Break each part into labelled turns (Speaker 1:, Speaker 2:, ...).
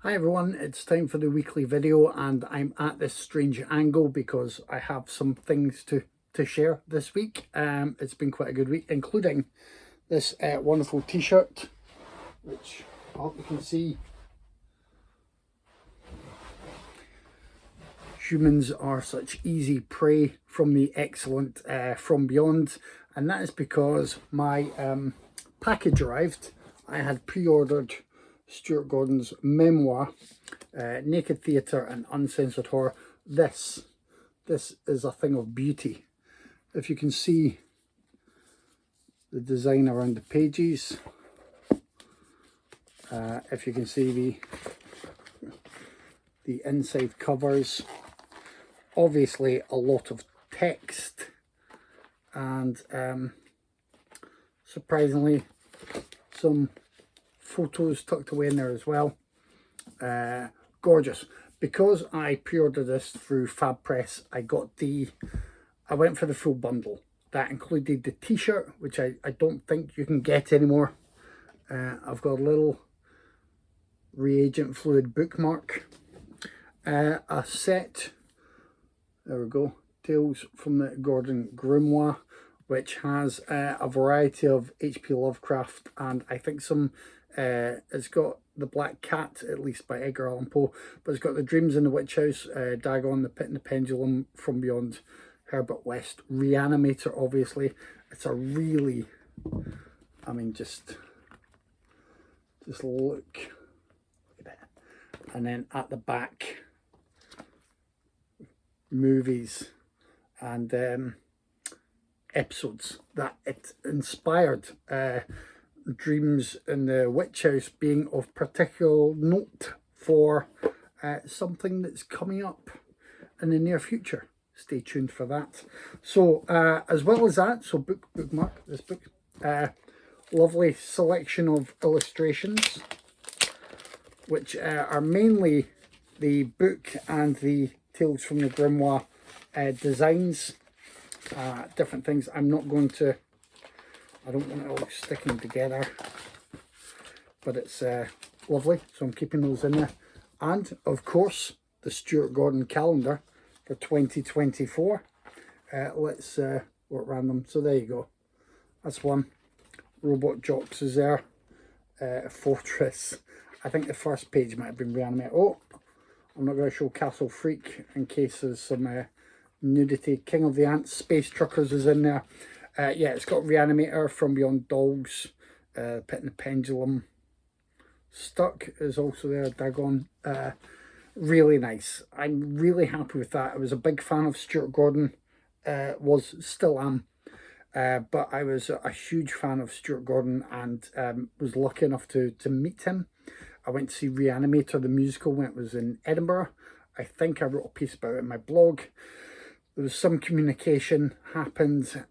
Speaker 1: Hi everyone, it's time for the weekly video and I'm at this strange angle because I have some things to share this week. It's been quite a good week, including this wonderful t-shirt, which I hope you can see. Humans are such easy prey from the excellent From Beyond, and that is because my package arrived. I had pre-ordered Stuart Gordon's memoir, Naked Theatre and Uncensored Horror. This is a thing of beauty. If you can see the design around the pages, if you can see the inside covers, obviously a lot of text, and surprisingly some photos tucked away in there as well. Gorgeous. Because I pre-ordered this through FabPress, I went for the full bundle. That included the t-shirt, which I don't think you can get anymore. I've got a little reagent fluid bookmark, a set, there we go, Tales from the Gordon Grimoire, which has a variety of H.P. Lovecraft, and I think some, it's got The Black Cat, at least by Edgar Allan Poe, but it's got The Dreams in the Witch House, Dagon, The Pit and the Pendulum, From Beyond, Herbert West, Reanimator, obviously. It's a really, I mean, just look at it. And then at the back, movies and episodes that it inspired. Dreams in the Witch House being of particular note for something that's coming up in the near future. Stay tuned for that. So as well as that, so bookmark this book, lovely selection of illustrations, which are mainly the book and the Tales from the Grimoire designs, different things. I don't want it all sticking together, but it's lovely, so I'm keeping those in there. And of course the Stuart Gordon calendar for 2024. Let's work random. So there you go, that's one. Robot Jocks is there. Fortress, I think the first page might have been Reanimator. Oh, I'm not going to show Castle Freak in case there's some nudity. King of the Ants, Space Truckers is in there. Yeah, it's got Reanimator, From Beyond, Dogs, Pit and the Pendulum. Stuck is also there, Dagon. Really nice. I'm really happy with that. I was a big fan of Stuart Gordon, still am. But I was a huge fan of Stuart Gordon and was lucky enough to meet him. I went to see Reanimator, the musical, when it was in Edinburgh. I think I wrote a piece about it in my blog. There was some communication happened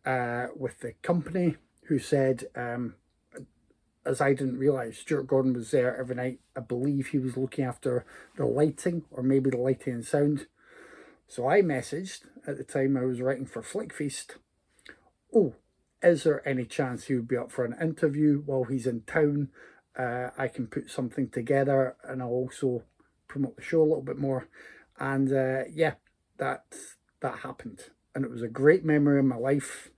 Speaker 1: with the company, who said, as I didn't realise, Stuart Gordon was there every night. I believe he was looking after the lighting, or maybe the lighting and sound. So I messaged, at the time I was writing for Flick Feast, oh, is there any chance he would be up for an interview while he's in town? I can put something together and I'll also promote the show a little bit more. And yeah, that happened, and it was a great memory in my life.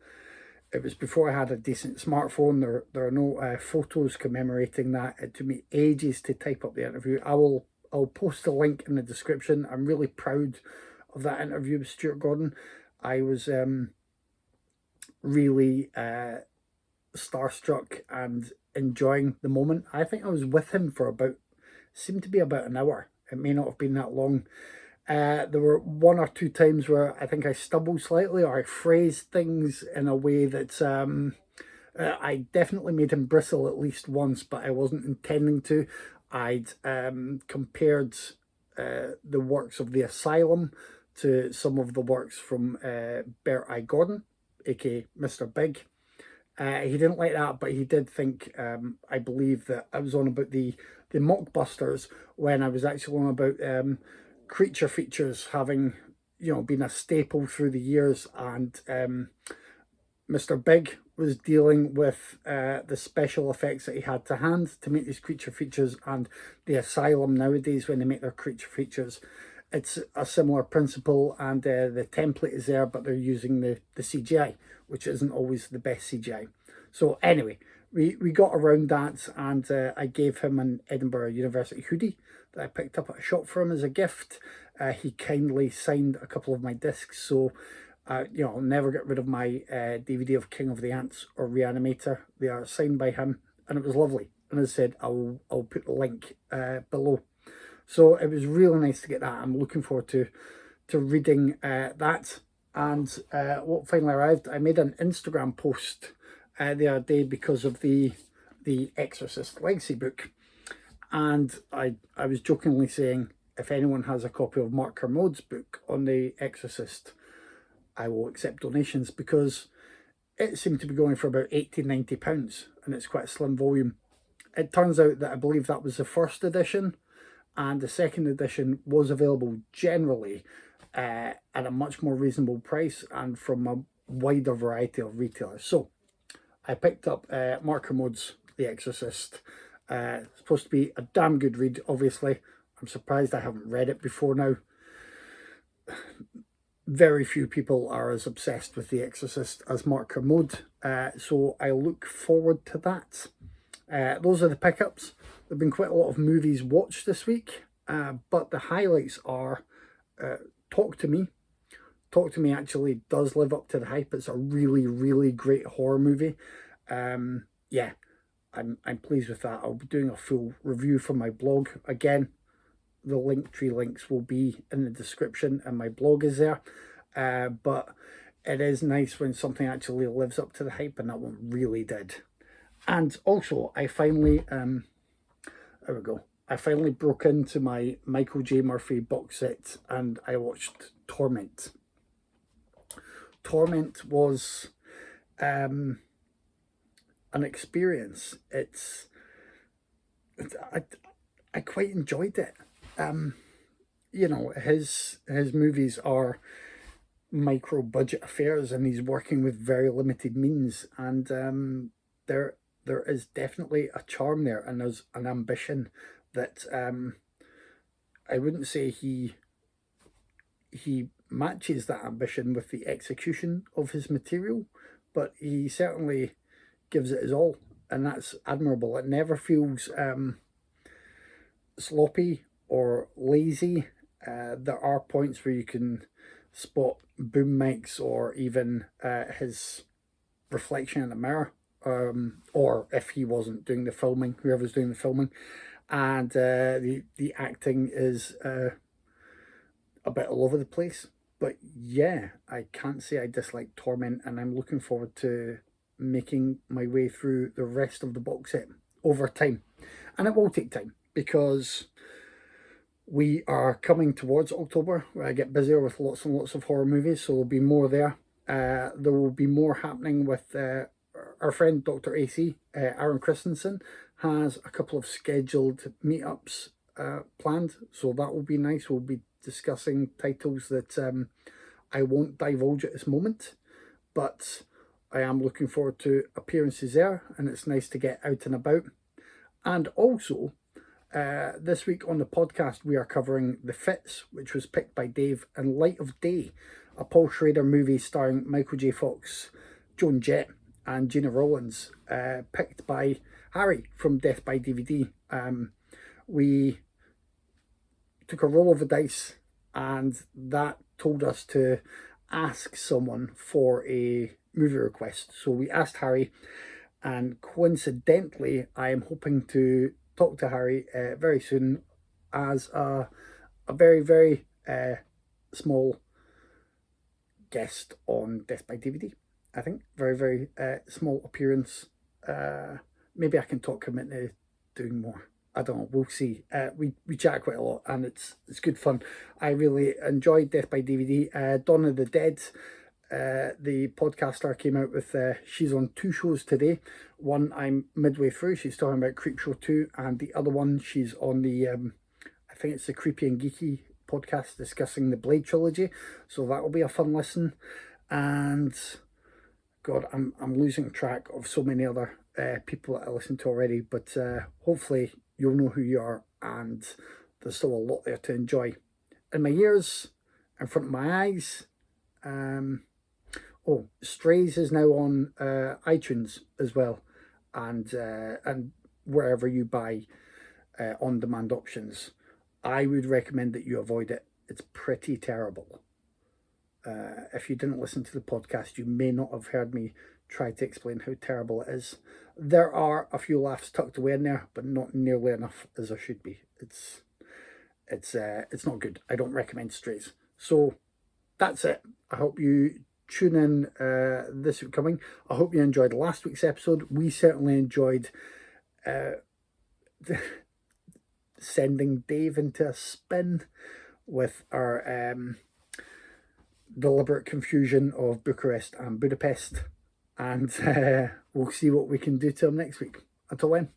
Speaker 1: It was before I had a decent smartphone. There are no photos commemorating that. It took me ages to type up the interview. I'll post a link in the description. I'm really proud of that interview with Stuart Gordon. I was really starstruck and enjoying the moment. I think I was with him for seemed to be about an hour. It may not have been that long. There were one or two times where I think I stumbled slightly, or I phrased things in a way that I definitely made him bristle at least once, but I wasn't intending to. I'd compared the works of The Asylum to some of the works from Bert I. Gordon, aka Mr. Big. He didn't like that, but he did think, I believe, that I was on about the mockbusters when I was actually on about creature features having, been a staple through the years. And Mr. Big was dealing with the special effects that he had to hand to make these creature features, and the Asylum nowadays, when they make their creature features, it's a similar principle, and the template is there, but they're using the CGI, which isn't always the best CGI. So anyway, we got around that, and I gave him an Edinburgh University hoodie that I picked up at a shop for him as a gift. He kindly signed a couple of my discs, so you know, I'll never get rid of my DVD of King of the Ants or Reanimator. They are signed by him, and it was lovely. And as I said, I'll put the link below. So it was really nice to get that. I'm looking forward to reading that. And what finally arrived, I made an Instagram post the other day because of the Exorcist Legacy book. And I was jokingly saying, if anyone has a copy of Mark Kermode's book on the Exorcist, I will accept donations, because it seemed to be going for about £80–90, and it's quite a slim volume. It turns out that I believe that was the first edition, and the second edition was available generally at a much more reasonable price and from a wider variety of retailers. So I picked up Mark Kermode's The Exorcist. It's supposed to be a damn good read, obviously. I'm surprised I haven't read it before now. Very few people are as obsessed with The Exorcist as Mark Kermode, so I look forward to that. Those are the pickups. There have been quite a lot of movies watched this week, but the highlights are Talk to Me. Talk to Me actually does live up to the hype. It's a really, really great horror movie. Yeah, I'm pleased with that. I'll be doing a full review for my blog. Again, the Linktree links will be in the description, and my blog is there. But it is nice when something actually lives up to the hype, and that one really did. And also, I finally, there we go. I finally broke into my Michael J. Murphy box set, and I watched Torment. Torment was an experience. I quite enjoyed it. You know, his movies are micro budget affairs, and he's working with very limited means, and there is definitely a charm there, and there's an ambition that I wouldn't say he matches that ambition with the execution of his material, but he certainly gives it his all, and that's admirable. It never feels sloppy or lazy. There are points where you can spot boom mics, or even his reflection in the mirror, or if he wasn't doing the filming, whoever's doing the filming. And the acting is a bit all over the place. But yeah, I can't say I dislike Torment, and I'm looking forward to making my way through the rest of the box set over time. And it will take time, because we are coming towards October, where I get busier with lots and lots of horror movies, so there'll be more there. There will be more happening with our friend Dr. AC. Aaron Christensen has a couple of scheduled meetups planned, so that will be nice. We'll be discussing titles that I won't divulge at this moment, but I am looking forward to appearances there, and it's nice to get out and about. And also, this week on the podcast, we are covering The Fits, which was picked by Dave, and Light of Day, a Paul Schrader movie starring Michael J. Fox, Joan Jett, and Gina Rollins, picked by Harry from Death by DVD. We took a roll of the dice, and that told us to ask someone for a movie request. So we asked Harry, and coincidentally, I am hoping to talk to Harry very soon as a very, very small guest on Death by DVD. I think very, very small appearance. Maybe I can talk him into doing more. I don't know, we'll see. We chat quite a lot, and it's good fun. I really enjoyed Death by DVD. Dawn of the Dead, the podcaster, came out with, she's on 2 shows today. One I'm midway through, she's talking about Creepshow 2, and the other one she's on the, I think it's the Creepy and Geeky podcast, discussing the Blade trilogy, so that will be a fun listen. And God, I'm losing track of so many other people that I listen to already, but hopefully you'll know who you are, and there's still a lot there to enjoy. In my ears, in front of my eyes, Strays is now on iTunes as well, and wherever you buy on-demand options. I would recommend that you avoid it. It's pretty terrible. If you didn't listen to the podcast, you may not have heard me try to explain how terrible it is. There are a few laughs tucked away in there, but not nearly enough as there should be. It's not good. I don't recommend Strays. So that's it. I hope you tune in this week coming. I hope you enjoyed last week's episode. We certainly enjoyed sending Dave into a spin with our deliberate confusion of Bucharest and Budapest, and we'll see what we can do to him next week. Until then.